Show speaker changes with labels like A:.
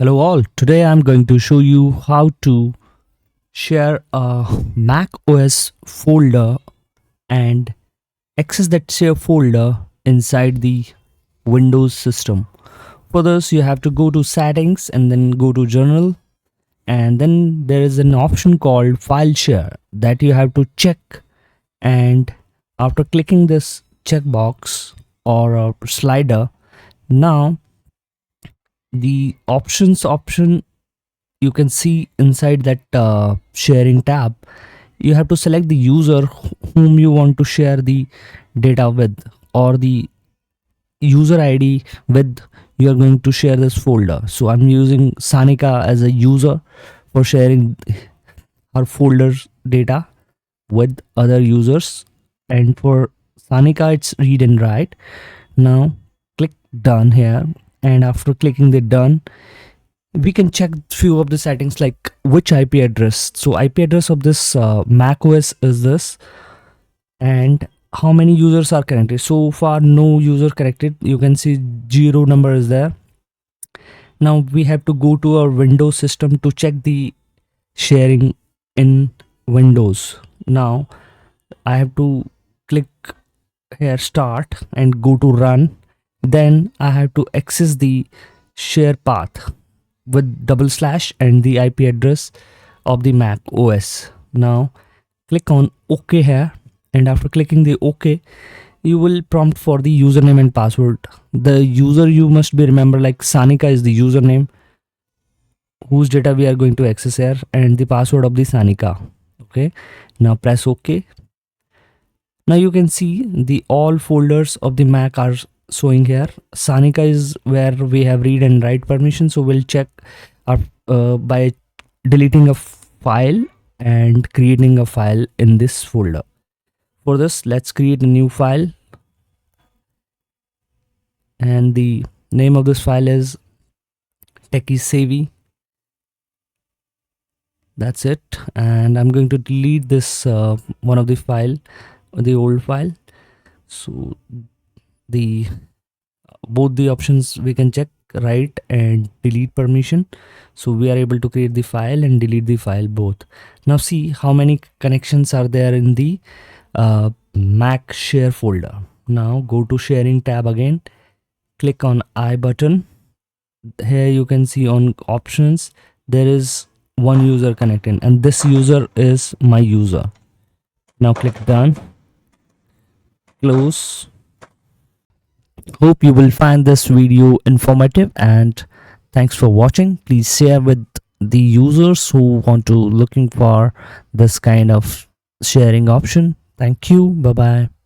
A: Hello all, today I'm going to show you how to share a MacOS folder and access that share folder inside the Windows system. For this you have to go to settings and then go to general, and then there is an option called file share that you have to check, and after clicking this checkbox or a slider, now the option you can see inside that sharing tab. You have to select the user whom you want to share the data with, or the user ID with you are going to share this folder. So I'm using Sanika as a user for sharing her folders data with other users, and for Sanika it's read and write. Now click done here, and after clicking the done, we can check few of the settings like which IP address. So IP address of this macOS is this, and how many users are connected. So far no user connected, you can see 0 number is there. Now we have to go to our Windows system to check the sharing in Windows. Now I have to click here start and go to run. Then I have to access the share path with / and the IP address of the Mac OS. Now click on OK here, and after clicking the OK, you will prompt for the username and password. The user you must be remember, like Sanika is the username whose data we are going to access here, and the password of the Sanika. Okay, now press OK. Now you can see the all folders of the Mac are showing here. Sanika is where we have read and write permission, so we'll check by deleting a file and creating a file in this folder. For this, let's create a new file, and the name of this file is techie-savvy. That's it, and I'm going to delete this one of the file, the old file. So the both the options we can check, write and delete permission. So we are able to create the file and delete the file both. Now see how many connections are there in the Mac share folder. Now go to sharing tab again, click on I button. Here you can see on options there is one user connected, and this user is my user. Now click done, close. Hope you will find this video informative, and thanks for watching. Please share with the users who want to looking for this kind of sharing option. Thank you. Bye bye.